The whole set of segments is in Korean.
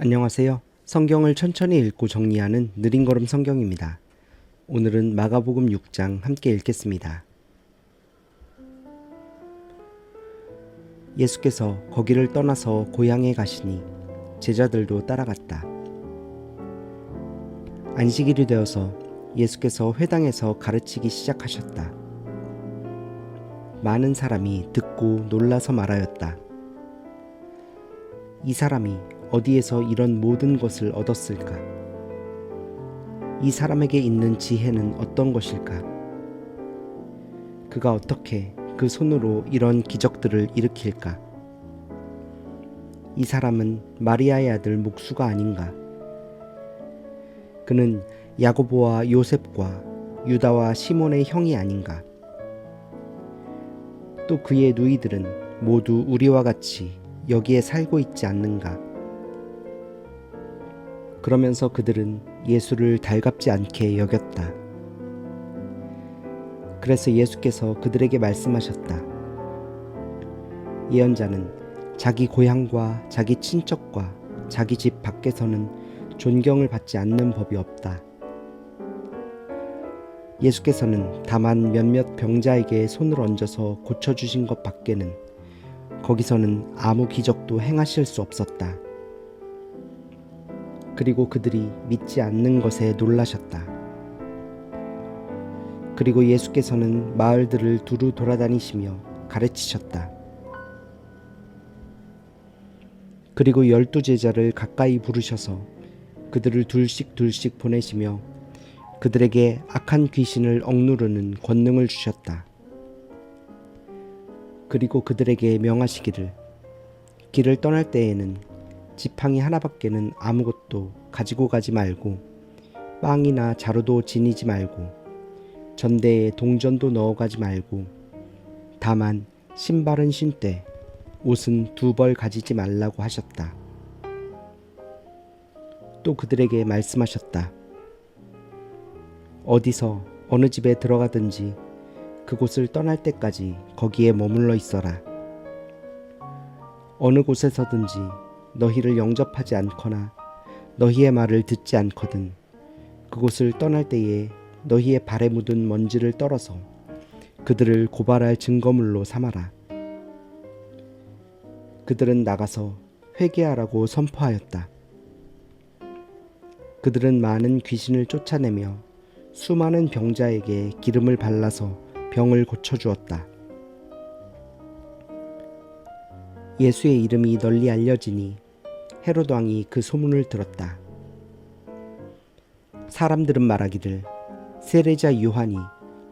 안녕하세요. 성경을 천천히 읽고 정리하는 느린걸음 성경입니다. 오늘은 마가복음 6장 함께 읽겠습니다. 예수께서 거기를 떠나서 고향에 가시니 제자들도 따라갔다. 안식일이 되어서 예수께서 회당에서 가르치기 시작하셨다. 많은 사람이 듣고 놀라서 말하였다. 이 사람이 어디에서 이런 모든 것을 얻었을까? 이 사람에게 있는 지혜는 어떤 것일까? 그가 어떻게 그 손으로 이런 기적들을 일으킬까? 이 사람은 마리아의 아들 목수가 아닌가? 그는 야고보와 요셉과 유다와 시몬의 형이 아닌가? 또 그의 누이들은 모두 우리와 같이 여기에 살고 있지 않는가? 그러면서 그들은 예수를 달갑지 않게 여겼다. 그래서 예수께서 그들에게 말씀하셨다. 예언자는 자기 고향과 자기 친척과 자기 집 밖에서는 존경을 받지 않는 법이 없다. 예수께서는 다만 몇몇 병자에게 손을 얹어서 고쳐주신 것 밖에는 거기서는 아무 기적도 행하실 수 없었다. 그리고 그들이 믿지 않는 것에 놀라셨다. 그리고 예수께서는 마을들을 두루 돌아다니시며 가르치셨다. 그리고 12 제자를 가까이 부르셔서 그들을 둘씩 보내시며 그들에게 악한 귀신을 억누르는 권능을 주셨다. 그리고 그들에게 명하시기를 길을 떠날 때에는 지팡이 하나밖에는 아무것도 가지고 가지 말고 빵이나 자루도 지니지 말고 전대에 동전도 넣어가지 말고 다만 신발은 신되 옷은 2벌 가지지 말라고 하셨다. 또 그들에게 말씀하셨다. 어디서 어느 집에 들어가든지 그곳을 떠날 때까지 거기에 머물러 있어라. 어느 곳에서든지 너희를 영접하지 않거나 너희의 말을 듣지 않거든 그곳을 떠날 때에 너희의 발에 묻은 먼지를 떨어서 그들을 고발할 증거물로 삼아라. 그들은 나가서 회개하라고 선포하였다. 그들은 많은 귀신을 쫓아내며 수많은 병자에게 기름을 발라서 병을 고쳐주었다. 예수의 이름이 널리 알려지니 헤롯 왕이 그 소문을 들었다. 사람들은 말하기를 세례자 요한이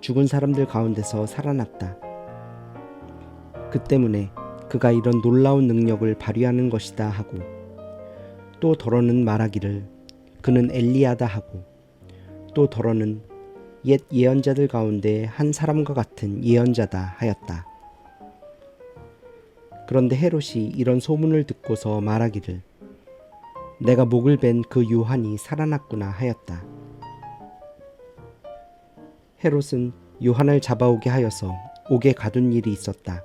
죽은 사람들 가운데서 살아났다. 그 때문에 그가 이런 놀라운 능력을 발휘하는 것이다 하고 또 더러는 말하기를 그는 엘리야다 하고 또 더러는 옛 예언자들 가운데 한 사람과 같은 예언자다 하였다. 그런데 헤롯이 이런 소문을 듣고서 말하기를 내가 목을 벤 그 요한이 살아났구나 하였다. 헤롯은 요한을 잡아오게 하여서 옥에 가둔 일이 있었다.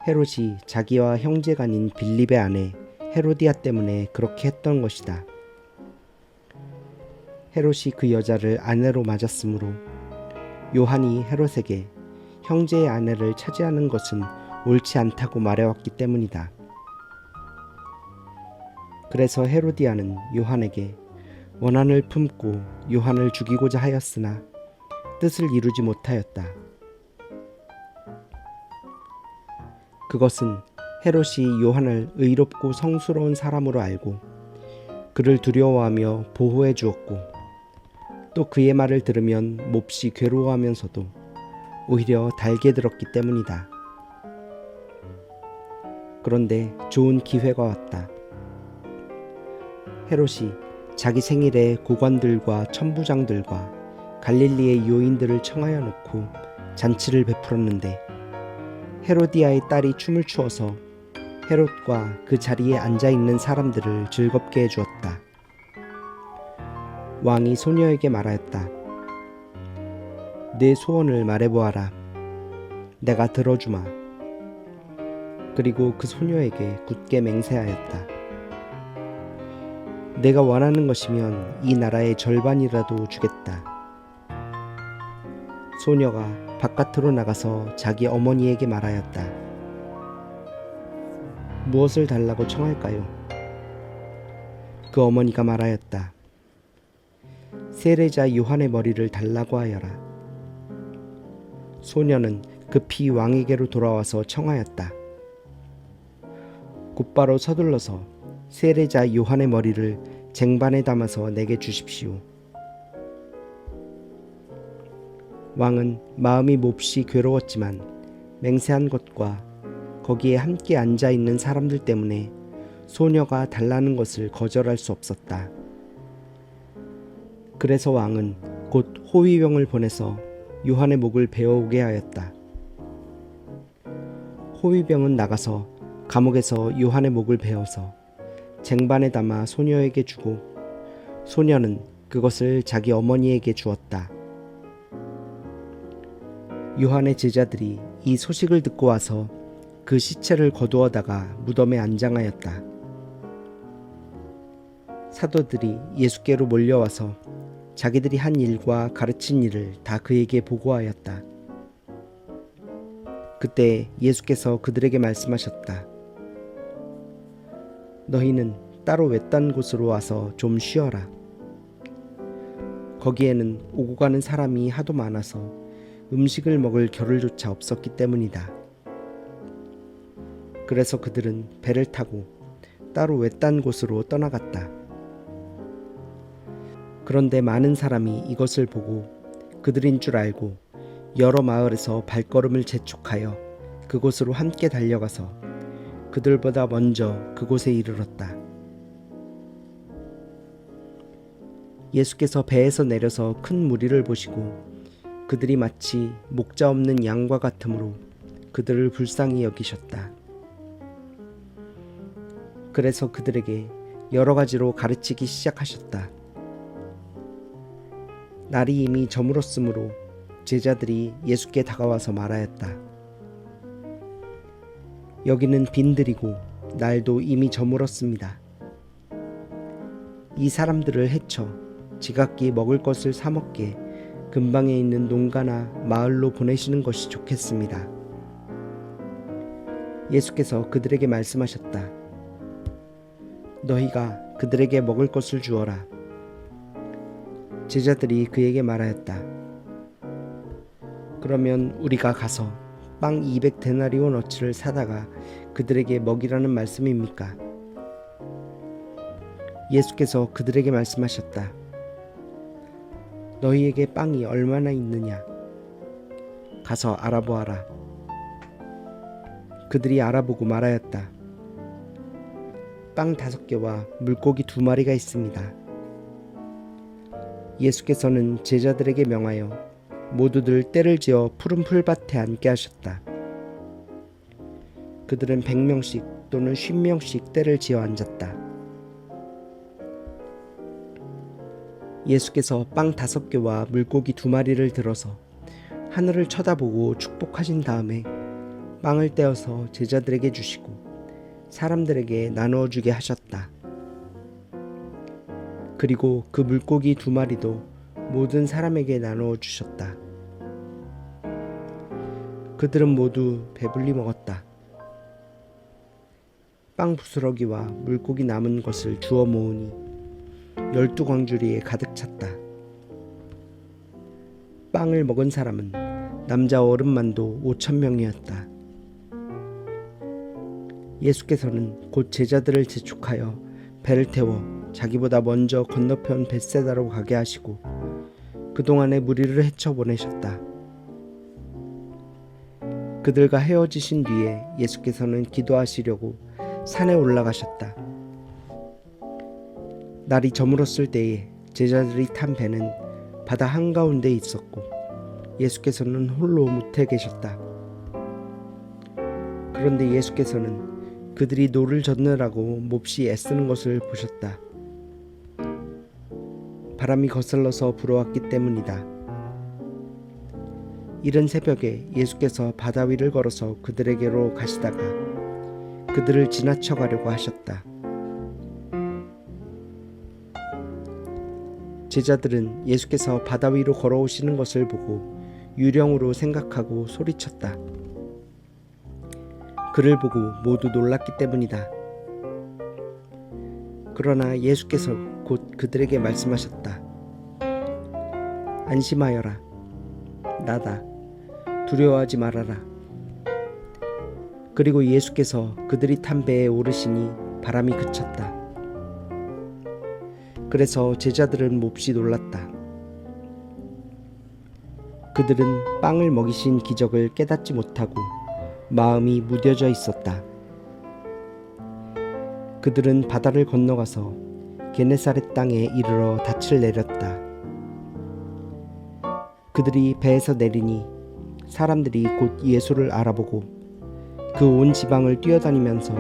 헤롯이 자기와 형제간인 빌립의 아내 헤로디아 때문에 그렇게 했던 것이다. 헤롯이 그 여자를 아내로 맞았으므로 요한이 헤롯에게 형제의 아내를 차지하는 것은 옳지 않다고 말해왔기 때문이다. 그래서 헤로디아는 요한에게 원한을 품고 요한을 죽이고자 하였으나 뜻을 이루지 못하였다. 그것은 헤롯이 요한을 의롭고 성스러운 사람으로 알고 그를 두려워하며 보호해 주었고 또 그의 말을 들으면 몹시 괴로워하면서도 오히려 달게 들었기 때문이다. 그런데 좋은 기회가 왔다. 헤롯이 자기 생일에 고관들과 천부장들과 갈릴리의 요인들을 청하여 놓고 잔치를 베풀었는데 헤로디아의 딸이 춤을 추어서 헤롯과 그 자리에 앉아있는 사람들을 즐겁게 해주었다. 왕이 소녀에게 말하였다. 내 소원을 말해보아라. 내가 들어주마. 그리고 그 소녀에게 굳게 맹세하였다. 내가 원하는 것이면 이 나라의 절반이라도 주겠다. 소녀가 바깥으로 나가서 자기 어머니에게 말하였다. 무엇을 달라고 청할까요? 그 어머니가 말하였다. 세례자 요한의 머리를 달라고 하여라. 소녀는 급히 왕에게로 돌아와서 청하였다. 곧바로 서둘러서 세례자 요한의 머리를 쟁반에 담아서 내게 주십시오. 왕은 마음이 몹시 괴로웠지만 맹세한 것과 거기에 함께 앉아 있는 사람들 때문에 소녀가 달라는 것을 거절할 수 없었다. 그래서 왕은 곧 호위병을 보내서 요한의 목을 베어오게 하였다. 호위병은 나가서 감옥에서 요한의 목을 베어서 쟁반에 담아 소녀에게 주고 소녀는 그것을 자기 어머니에게 주었다. 요한의 제자들이 이 소식을 듣고 와서 그 시체를 거두어다가 무덤에 안장하였다. 사도들이 예수께로 몰려와서 자기들이 한 일과 가르친 일을 다 그에게 보고하였다. 그때 예수께서 그들에게 말씀하셨다. 너희는 따로 외딴 곳으로 와서 좀 쉬어라. 거기에는 오고 가는 사람이 하도 많아서 음식을 먹을 겨를조차 없었기 때문이다. 그래서 그들은 배를 타고 따로 외딴 곳으로 떠나갔다. 그런데 많은 사람이 이것을 보고 그들인 줄 알고 여러 마을에서 발걸음을 재촉하여 그곳으로 함께 달려가서 그들보다 먼저 그곳에 이르렀다. 예수께서 배에서 내려서 큰 무리를 보시고 그들이 마치 목자 없는 양과 같으므로 그들을 불쌍히 여기셨다. 그래서 그들에게 여러 가지로 가르치기 시작하셨다. 날이 이미 저물었으므로 제자들이 예수께 다가와서 말하였다. 여기는 빈들이고 날도 이미 저물었습니다. 이 사람들을 해쳐 지각기 먹을 것을 사 먹게 근방에 있는 농가나 마을로 보내시는 것이 좋겠습니다. 예수께서 그들에게 말씀하셨다. 너희가 그들에게 먹을 것을 주어라. 제자들이 그에게 말하였다. 그러면 우리가 가서 빵 200데나리온어치를 사다가 그들에게 먹이라는 말씀입니까? 예수께서 그들에게 말씀하셨다. 너희에게 빵이 얼마나 있느냐? 가서 알아보아라. 그들이 알아보고 말하였다. 빵 5개와 물고기 2마리가 있습니다. 예수께서는 제자들에게 명하여 모두들 떼를 지어 푸른 풀밭에 앉게 하셨다. 그들은 100명씩 또는 50명씩 떼를 지어 앉았다. 예수께서 빵 5개와 물고기 2마리를 들어서 하늘을 쳐다보고 축복하신 다음에 빵을 떼어서 제자들에게 주시고 사람들에게 나누어 주게 하셨다. 그리고 그 물고기 2마리도 모든 사람에게 나누어 주셨다. 그들은 모두 배불리 먹었다. 빵 부스러기와 물고기 남은 것을 주워 모으니 12광주리에 가득 찼다. 빵을 먹은 사람은 남자 어른만도 5,000명이었다. 예수께서는 곧 제자들을 재촉하여 배를 태워 자기보다 먼저 건너편 벳세다로 가게 하시고 그동안의 무리를 헤쳐 보내셨다. 그들과 헤어지신 뒤에 예수께서는 기도하시려고 산에 올라가셨다. 날이 저물었을 때에 제자들이 탄 배는 바다 한가운데 있었고 예수께서는 홀로 무태 계셨다. 그런데 예수께서는 그들이 노를 젓느라고 몹시 애쓰는 것을 보셨다. 바람이 거슬러서 불어왔기 때문이다. 이른 새벽에 예수께서 바다 위를 걸어서 그들에게로 가시다가 그들을 지나쳐 가려고 하셨다. 제자들은 예수께서 바다 위로 걸어오시는 것을 보고 유령으로 생각하고 소리쳤다. 그를 보고 모두 놀랐기 때문이다. 그러나 예수께서 곧 그들에게 말씀하셨다. 안심하여라. 나다. 두려워하지 말아라. 그리고 예수께서 그들이 탄 배에 오르시니 바람이 그쳤다. 그래서 제자들은 몹시 놀랐다. 그들은 빵을 먹이신 기적을 깨닫지 못하고 마음이 무뎌져 있었다. 그들은 바다를 건너가서 게네사렛 땅에 이르러 닻을 내렸다. 그들이 배에서 내리니 사람들이 곧 예수를 알아보고 그 온 지방을 뛰어다니면서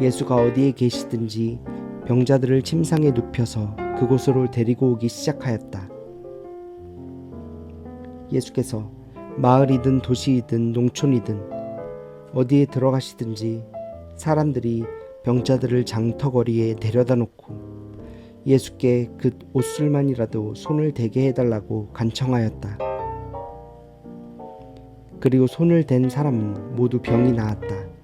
예수가 어디에 계시든지 병자들을 침상에 눕혀서 그곳으로 데리고 오기 시작하였다. 예수께서 마을이든 도시이든 농촌이든 어디에 들어가시든지 사람들이 병자들을 장터거리에 데려다 놓고 예수께 그 옷술만이라도 손을 대게 해달라고 간청하였다. 그리고 손을 댄 사람은 모두 병이 나았다.